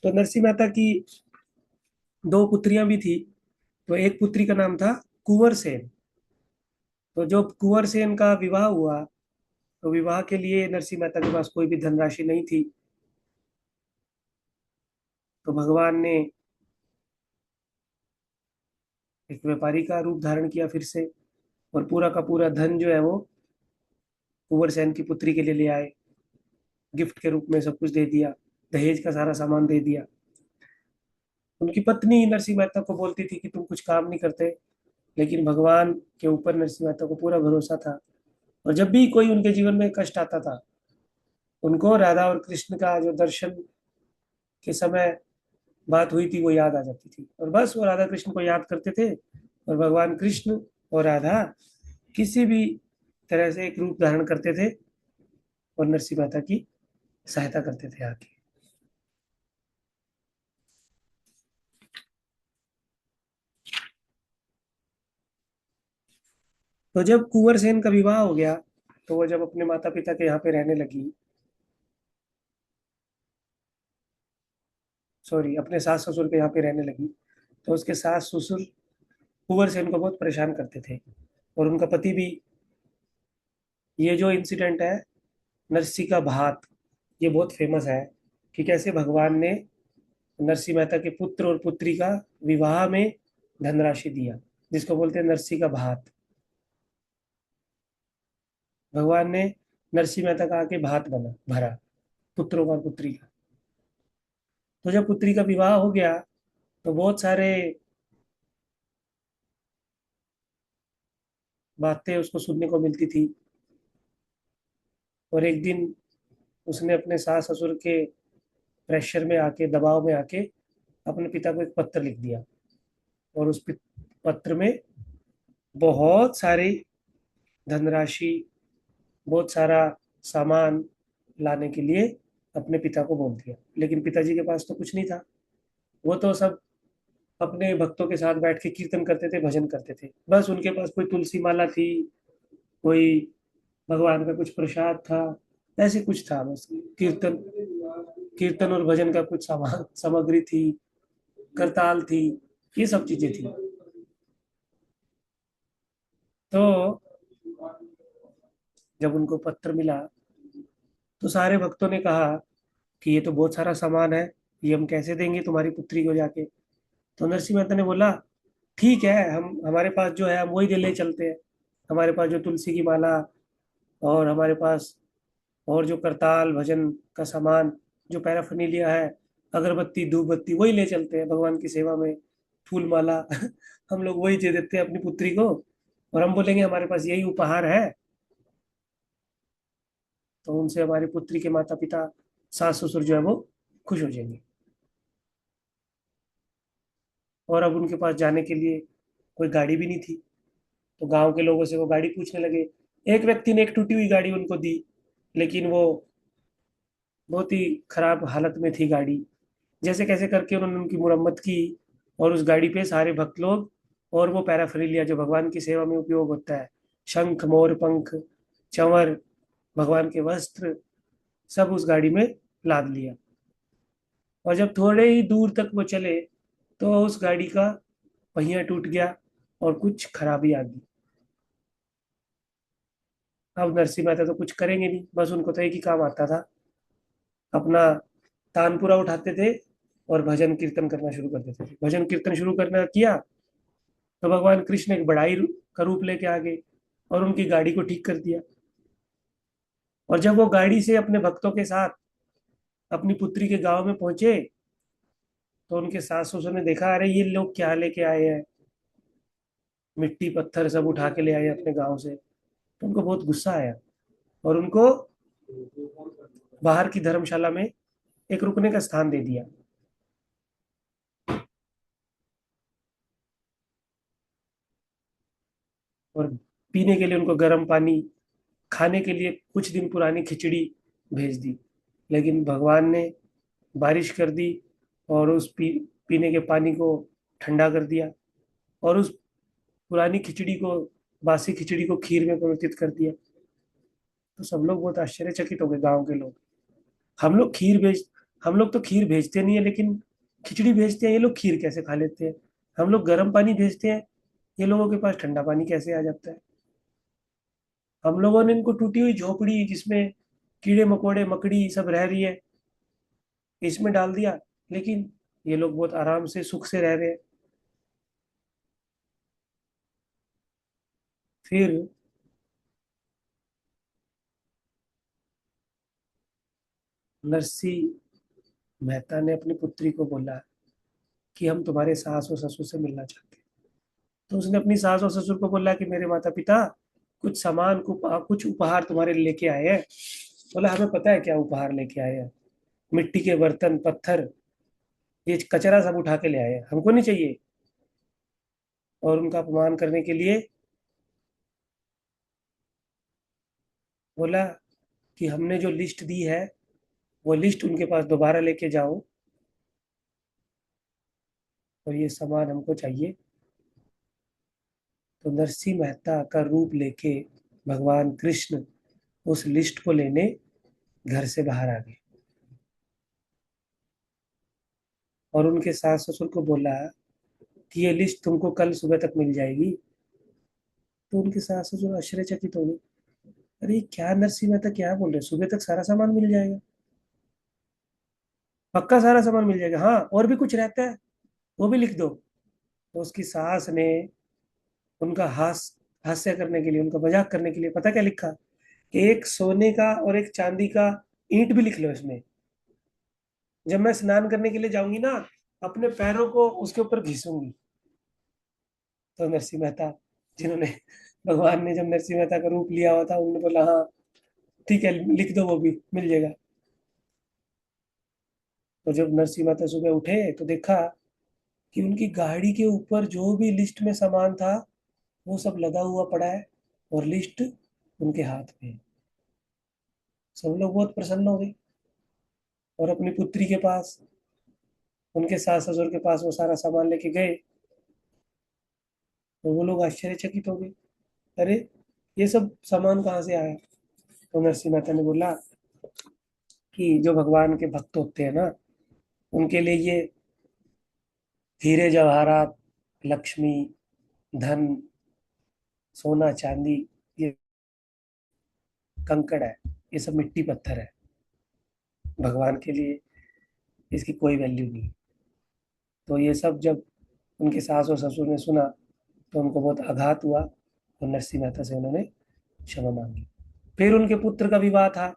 तो नरसिंह मेहता की दो पुत्रियां भी थी। तो एक पुत्री का नाम था कुंवर सेन, तो जब कुंवर से इनका विवाह हुआ, तो विवाह के लिए नरसिंह मेहता के पास कोई भी धनराशि नहीं थी। तो भगवान ने एक व्यापारी का रूप धारण किया फिर से, और पूरा का पूरा धन जो है वो कुंवर सेन की पुत्री के लिए ले आए। गिफ्ट के रूप में सब कुछ दे दिया, दहेज का सारा सामान दे दिया। उनकी पत्नी नरसिंह मेहता को बोलती थी कि तुम कुछ काम नहीं करते, लेकिन भगवान के ऊपर नरसिंह मेहता को पूरा भरोसा था। और जब भी कोई उनके जीवन में कष्ट आता था, उनको राधा और कृष्ण का जो दर्शन के समय बात हुई थी वो याद आ जाती थी, और बस वो राधा कृष्ण को याद करते थे। और भगवान कृष्ण और राधा किसी भी तरह से एक रूप धारण करते थे और नरसिंह मेहता की सहायता करते थे आके। तो जब कुंवर सेन का विवाह हो गया, तो वो जब अपने माता पिता के यहाँ पे रहने लगी, सॉरी, अपने सास ससुर के यहाँ पे रहने लगी, तो उसके सास ससुर कुंवर सेन को बहुत परेशान करते थे। और उनका पति भी। ये जो इंसिडेंट है नरसी का भात, ये बहुत फेमस है कि कैसे भगवान ने नरसिंह मेहता के पुत्र और पुत्री का विवाह में धनराशि दिया, जिसको बोलते हैं नरसी का भात। भगवान ने नरसिंह मेहता का आके भात बना भरा, पुत्रों का और पुत्री का। तो जब पुत्री का विवाह हो गया, तो बहुत सारे बातें उसको सुनने को मिलती थी। और एक दिन उसने अपने सास ससुर के प्रेशर में आके, दबाव में आके, अपने पिता को एक पत्र लिख दिया। और उस पत्र में बहुत सारी धनराशि, बहुत सारा सामान लाने के लिए अपने पिता को बोल दिया। लेकिन पिताजी के पास तो कुछ नहीं था। वो तो सब अपने भक्तों के साथ बैठ के कीर्तन करते थे, भजन करते थे। बस उनके पास कोई तुलसी माला थी, कोई भगवान का कुछ प्रसाद था, ऐसे कुछ था। बस कीर्तन कीर्तन और भजन का कुछ सामान सामग्री थी, करताल थी, ये सब चीजें थी। तो जब उनको पत्र मिला, तो सारे भक्तों ने कहा कि ये तो बहुत सारा सामान है, ये हम कैसे देंगे तुम्हारी पुत्री को जाके। तो नरसिंह मेहता ने बोला, ठीक है, हम हमारे पास जो है हम वही ले चलते हैं। हमारे पास जो तुलसी की माला, और हमारे पास और जो करताल भजन का सामान, जो पैराफर्नेलिया है, अगरबत्ती धूप बत्ती, वही ले चलते हैं भगवान की सेवा में। फूल माला हम लोग वही दे देते हैं अपनी पुत्री को, और हम बोलेंगे हमारे पास यही उपहार है। तो उनसे हमारी पुत्री के माता पिता, सास ससुर जो है वो खुश हो जाएंगे। और अब उनके पास जाने के लिए कोई गाड़ी भी नहीं थी। तो गांव के लोगों से वो गाड़ी पूछने लगे। एक व्यक्ति ने एक टूटी हुई गाड़ी उनको दी, लेकिन वो बहुत ही खराब हालत में थी गाड़ी। जैसे कैसे करके उन्होंने उनकी मुरम्मत की, और उस गाड़ी पे सारे भक्त लोग और वो पैराफर्नेलिया जो भगवान की सेवा में उपयोग होता है, शंख मोर पंख चंवर, भगवान के वस्त्र, सब उस गाड़ी में लाद लिया। और जब थोड़े ही दूर तक वो चले, तो उस गाड़ी का पहिया टूट गया और कुछ खराबी आ गई। अब नरसिंह मेहता तो कुछ करेंगे नहीं, बस उनको तो एक ही काम आता था, अपना तानपुरा उठाते थे और भजन कीर्तन करना शुरू कर देते थे। भजन कीर्तन शुरू करना किया, तो भगवान कृष्ण एक बड़ाई का रूप लेके आ गए और उनकी गाड़ी को ठीक कर दिया। और जब वो गाड़ी से अपने भक्तों के साथ अपनी पुत्री के गांव में पहुंचे, तो उनके सास ससुर ने देखा, अरे ये लोग क्या लेके आए हैं, मिट्टी पत्थर सब उठा के ले आए अपने गांव से। तो उनको बहुत गुस्सा आया, और उनको बाहर की धर्मशाला में एक रुकने का स्थान दे दिया। और पीने के लिए उनको गर्म पानी, खाने के लिए कुछ दिन पुरानी खिचड़ी भेज दी। लेकिन भगवान ने बारिश कर दी, और उस पीने के पानी को ठंडा कर दिया, और उस पुरानी खिचड़ी को, बासी खिचड़ी को खीर में परिवर्तित कर दिया। तो सब लोग बहुत आश्चर्यचकित हो गए, गांव के लोग। हम लोग खीर भेज हम लोग तो खीर भेजते नहीं है, लेकिन खिचड़ी भेजते हैं, ये लोग खीर कैसे खा लेते हैं। हम लोग गर्म पानी भेजते हैं, ये लोगों के पास ठंडा पानी कैसे आ जाता है। हम लोगों ने इनको टूटी हुई झोपड़ी जिसमें कीड़े मकोड़े मकड़ी सब रह रही है इसमें डाल दिया, लेकिन ये लोग बहुत आराम से सुख से रह रहे हैं। फिर नरसी मेहता ने अपनी पुत्री को बोला कि हम तुम्हारे सास और ससुर से मिलना चाहते हैं। तो उसने अपनी सास और ससुर को बोला कि मेरे माता पिता कुछ सामान को कुछ उपहार तुम्हारे लिए लेके आए हैं। बोला हमें पता है क्या उपहार लेके आए हैं, मिट्टी के बर्तन पत्थर ये कचरा सब उठा के ले आए हैं, हमको नहीं चाहिए। और उनका अपमान करने के लिए बोला कि हमने जो लिस्ट दी है वो लिस्ट उनके पास दोबारा लेके जाओ और ये सामान हमको चाहिए। तो नरसिंह मेहता का रूप लेके भगवान कृष्ण उस लिस्ट को लेने घर से बाहर आ गए और उनके सास ससुर को बोला कि ये लिस्ट तुमको कल सुबह तक मिल जाएगी। तो उनके सास ससुर आश्चर्यचकित हो गए, अरे क्या नरसिंह मेहता क्या बोल रहे हैं, सुबह तक सारा सामान मिल जाएगा, पक्का सारा सामान मिल जाएगा, हाँ और भी कुछ रहता है वो भी लिख दो। तो उसकी सास ने उनका हास्य करने के लिए उनका मजाक करने के लिए पता क्या लिखा, एक सोने का और एक चांदी का ईंट भी लिख लो इसमें, जब मैं स्नान करने के लिए जाऊंगी ना अपने पैरों को उसके ऊपर घिसूंगी। तो नरसिंह मेहता जिन्होंने भगवान ने जब नरसिंह मेहता का रूप लिया हुआ था उन्होंने बोला हाँ ठीक है लिख दो वो भी मिल जाएगा। तो जब नरसिंह मेहता सुबह उठे तो देखा कि उनकी गाड़ी के ऊपर जो भी लिस्ट में सामान था वो सब लदा हुआ पड़ा है और लिस्ट उनके हाथ में है। सब लोग बहुत प्रसन्न हो गए और अपनी पुत्री के पास उनके सास ससुर के पास वो सारा सामान लेके गए। तो वो लोग आश्चर्यचकित हो गए, अरे ये सब सामान कहाँ से आया। तो नरसिंह मेहता ने बोला कि जो भगवान के भक्त होते हैं ना उनके लिए ये हीरे जवाहरात लक्ष्मी धन सोना चांदी ये कंकड़ है, ये सब मिट्टी पत्थर है, भगवान के लिए इसकी कोई वैल्यू नहीं। तो ये सब जब उनके सास और ससुर ने सुना तो उनको बहुत आघात हुआ और नरसिंह मेहता से उन्होंने क्षमा मांगी। फिर उनके पुत्र का विवाह था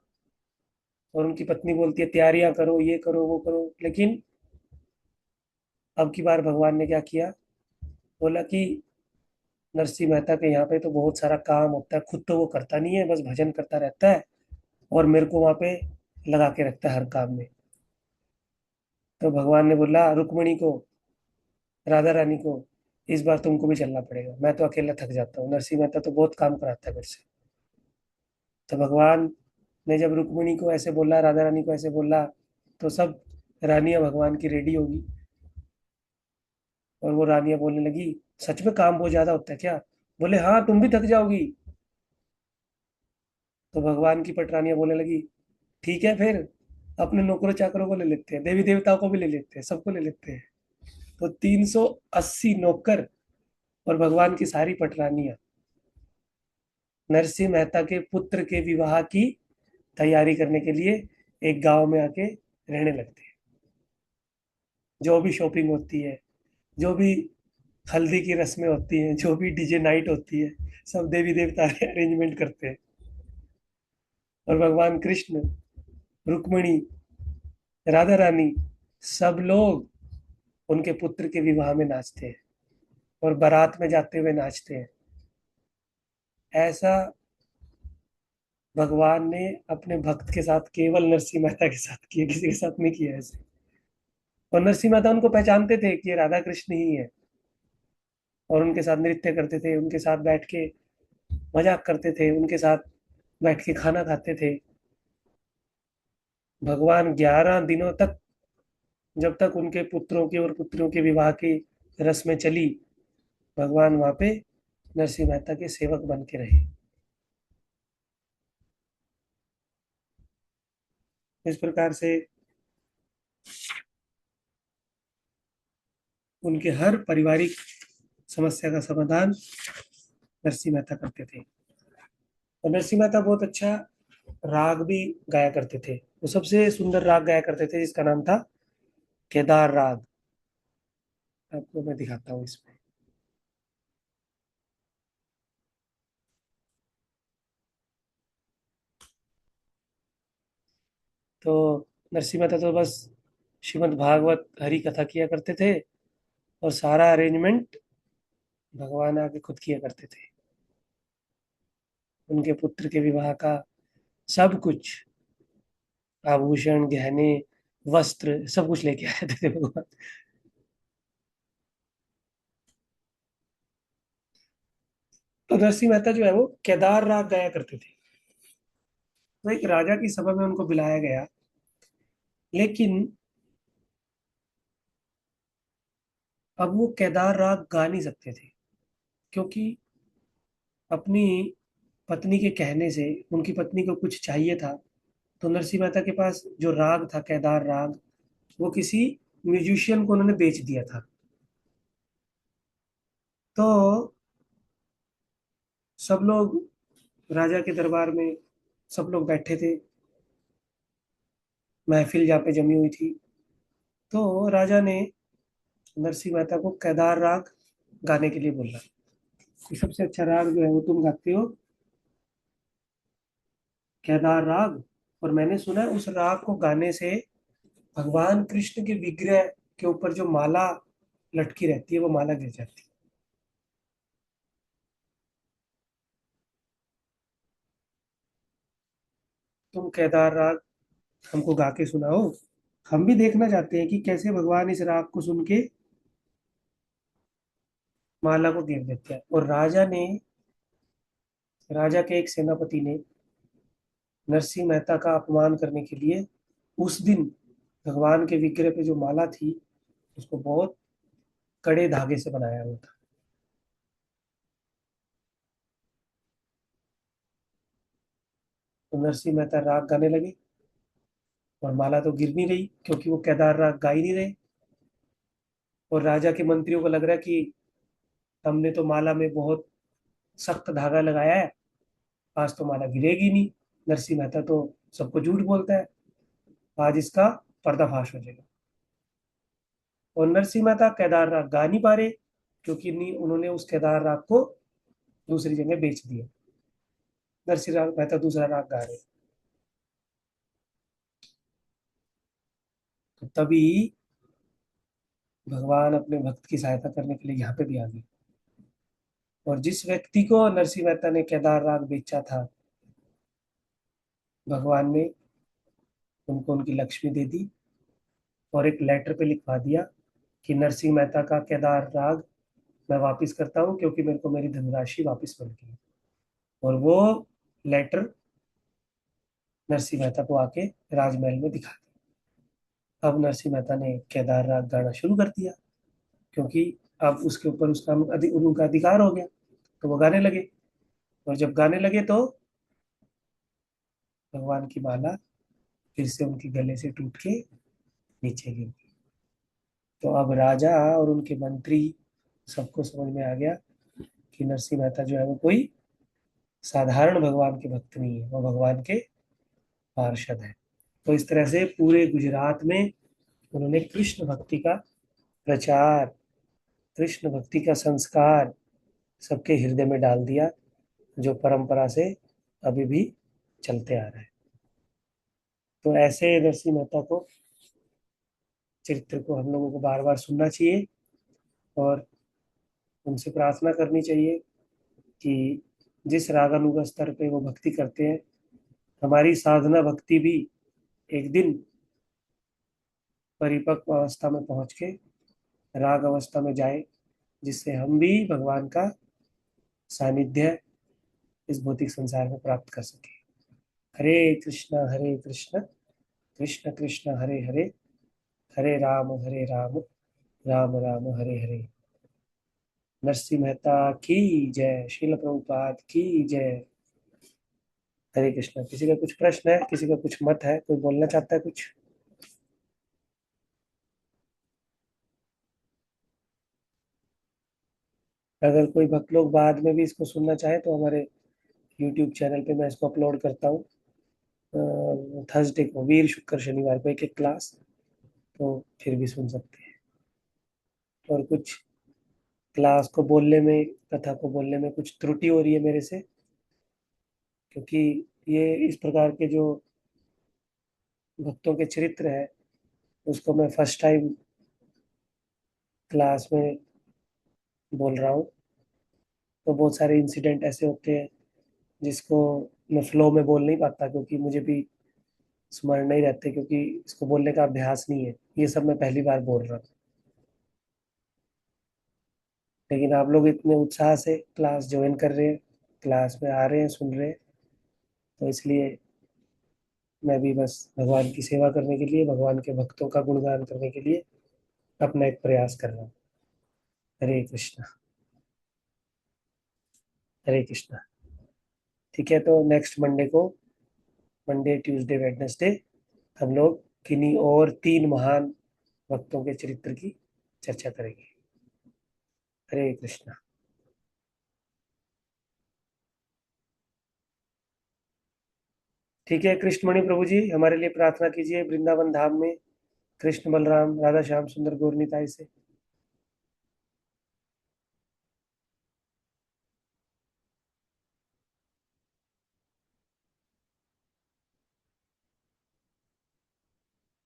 और उनकी पत्नी बोलती है तैयारियां करो ये करो वो करो, लेकिन अब की बार भगवान ने क्या किया, बोला कि नरसिंह मेहता के यहाँ पे तो बहुत सारा काम होता है, खुद तो वो करता नहीं है बस भजन करता रहता है और मेरे को वहां पे लगा के रखता है हर काम में। तो भगवान ने बोला रुक्मिणी को राधा रानी को इस बार तुमको भी चलना पड़ेगा, मैं तो अकेला थक जाता हूँ, नरसिंह मेहता तो बहुत काम कराता है मेरे से। तो भगवान ने जब रुक्मिणी को ऐसे बोला राधा रानी को ऐसे बोला तो सब रानियां भगवान की रेडी होगी और वो रानियां बोलने लगी सच में काम बहुत ज्यादा होता है क्या। बोले हाँ तुम भी थक जाओगी। तो भगवान की पटरानियां बोलने लगी ठीक है फिर अपने नौकरों चाकरों को ले लेते हैं, देवी देवताओं को भी ले लेते हैं, सबको ले लेते हैं। तो 380 नौकर और भगवान की सारी पटरानियां नरसिंह मेहता के पुत्र के विवाह की तैयारी करने के लिए एक गांव में आके रहने लगते हैं। जो भी शॉपिंग होती है, जो भी हल्दी की रस्में होती हैं, जो भी डीजे नाइट होती है, सब देवी देवता अरेंजमेंट करते हैं और भगवान कृष्ण रुक्मिणी राधा रानी सब लोग उनके पुत्र के विवाह में नाचते हैं और बारात में जाते हुए नाचते हैं। ऐसा भगवान ने अपने भक्त के साथ केवल नरसिंह मेहता के साथ किया, किसी के साथ नहीं किया ऐसे। और नरसिंह मेहता उनको पहचानते थे कि ये राधा कृष्ण ही है और उनके साथ नृत्य करते थे, उनके साथ बैठ के मजाक करते थे, उनके साथ बैठ के खाना खाते थे। भगवान 11 दिनों तक जब तक उनके पुत्रों के और पुत्रियों के विवाह की रस्में चली भगवान वहां पे नरसिंह मेहता के सेवक बन के रहे। इस प्रकार से उनके हर पारिवारिक समस्या का समाधान नरसिंह मेहता करते थे। और नरसिंह मेहता बहुत अच्छा राग भी गाया करते थे। वो सबसे सुंदर राग गाया करते थे जिसका नाम था केदार राग। आपको मैं दिखाता हूँ इसमें। तो नरसिंह मेहता तो बस श्रीमद् भागवत हरि कथा किया करते थे, और सारा अरेंजमेंट भगवान आके खुद किया करते थे। उनके पुत्र के विवाह का सब कुछ, आभूषण, गहने, वस्त्र, सब कुछ लेके आए थे भगवान। तो नरसिंह मेहता जो है वो केदार राग गाया करते थे। तो एक राजा की सभा में उनको बुलाया गया, लेकिन अब वो केदार राग गा नहीं सकते थे, क्योंकि अपनी पत्नी के कहने से उनकी पत्नी को कुछ चाहिए था। तो नरसिंह मेहता के पास जो राग था केदार राग, वो किसी म्यूजिशियन को उन्होंने बेच दिया था। तो सब लोग राजा के दरबार में, सब लोग बैठे थे, महफिल जहाँ पे जमी हुई थी। तो राजा ने नरसिंह मेहता को केदार राग गाने के लिए बोला कि सबसे अच्छा राग जो है वो तुम गाते हो, केदार राग। और मैंने सुना है उस राग को गाने से भगवान कृष्ण के विग्रह के ऊपर जो माला लटकी रहती है वो माला गिर जाती है। तुम केदार राग हमको गा के सुनाओ, हम भी देखना चाहते हैं कि कैसे भगवान इस राग को सुन के माला को गिर देते हैं। और राजा के एक सेनापति ने नरसिंह मेहता का अपमान करने के लिए उस दिन भगवान के विग्रह पे जो माला थी उसको बहुत कड़े धागे से बनाया हुआ था। तो नरसिंह मेहता राग गाने लगे, और माला तो गिर नहीं रही क्योंकि वो केदार राग गा ही नहीं रहे। और राजा के मंत्रियों को लग रहा है कि हमने तो माला में बहुत सख्त धागा लगाया है, आज तो माला गिरेगी नहीं। नरसिंह मेहता तो सबको झूठ बोलता है, आज इसका पर्दाफाश हो जाएगा। और नरसिंह मेहता केदार राग गा नहीं पा रहे, क्योंकि नहीं उन्होंने उस केदार राग को दूसरी जगह बेच दिया। नरसिंह मेहता दूसरा राग गा रहे। तो तभी भगवान अपने भक्त की सहायता करने के लिए यहाँ पे भी आ गए। और जिस व्यक्ति को नरसिंह मेहता ने केदार राग बेचा था, भगवान ने उनको उनकी लक्ष्मी दे दी, और एक लेटर पे लिखवा दिया कि नरसिंह मेहता का केदार राग मैं वापस करता हूँ, क्योंकि मेरे को मेरी धनराशि वापस मिल गई। और वो लेटर नरसिंह मेहता को आके राजमहल में दिखा दिया। अब नरसिंह मेहता ने केदार राग गाना शुरू कर दिया, क्योंकि अब उसके ऊपर उसका उनका अधिकार हो गया। तो वो गाने लगे, और जब गाने लगे तो भगवान की माला फिर से उनके गले से टूट के नीचे गिर गई। तो अब राजा और उनके मंत्री सबको समझ में आ गया कि नरसिंह मेहता जो है वो कोई साधारण भगवान के भक्त नहीं है, वो भगवान के पार्षद है। तो इस तरह से पूरे गुजरात में उन्होंने कृष्ण भक्ति का प्रचार, कृष्ण भक्ति का संस्कार सबके हृदय में डाल दिया, जो परंपरा से अभी भी चलते आ रहा है। तो ऐसे नरसिंह मेहता को, चरित्र को हम लोगों को बार बार सुनना चाहिए, और उनसे प्रार्थना करनी चाहिए कि जिस रागानुगा स्तर पे वो भक्ति करते हैं, हमारी साधना भक्ति भी एक दिन परिपक्व अवस्था में पहुंच के राग अवस्था में जाए, जिससे हम भी भगवान का सानिध्य इस भौतिक संसार में प्राप्त कर सके। हरे कृष्ण कृष्ण कृष्ण हरे हरे, हरे राम राम राम हरे हरे। नरसिंह मेहता की जय, श्रील प्रभुपाद की जय। हरे कृष्ण। किसी का कुछ प्रश्न है, किसी का कुछ मत है, कोई बोलना चाहता है कुछ? अगर कोई भक्त लोग बाद में भी इसको सुनना चाहे तो हमारे यूट्यूब चैनल पे मैं इसको अपलोड करता हूँ थर्सडे को, वीर शुक्र शनिवार को एक एक क्लास, तो फिर भी सुन सकते हैं। और कुछ क्लास को बोलने में, कथा को बोलने में कुछ त्रुटि हो रही है मेरे से, क्योंकि ये इस प्रकार के जो भक्तों के चरित्र है उसको मैं फर्स्ट टाइम क्लास में बोल रहा हूँ। तो बहुत सारे इंसिडेंट ऐसे होते हैं जिसको मैं फ्लो में बोल नहीं पाता, क्योंकि मुझे भी स्मरण नहीं रहते, क्योंकि इसको बोलने का अभ्यास नहीं है। ये सब मैं पहली बार बोल रहा हूँ, लेकिन आप लोग इतने उत्साह से क्लास ज्वाइन कर रहे हैं, क्लास में आ रहे हैं, सुन रहे हैं, तो इसलिए मैं भी बस भगवान की सेवा करने के लिए, भगवान के भक्तों का गुणगान करने के लिए अपना एक प्रयास कर रहा हूँ। हरे कृष्णा, हरे कृष्णा। ठीक है, तो नेक्स्ट मंडे को, मंडे ट्यूसडे वेडनेसडे, हम लोग किन्हीं और 3 महान भक्तों के चरित्र की चर्चा करेंगे। हरे कृष्णा। ठीक है, कृष्णमणि प्रभु जी हमारे लिए प्रार्थना कीजिए वृंदावन धाम में कृष्ण बलराम राधा श्याम सुंदर गौर निताई से।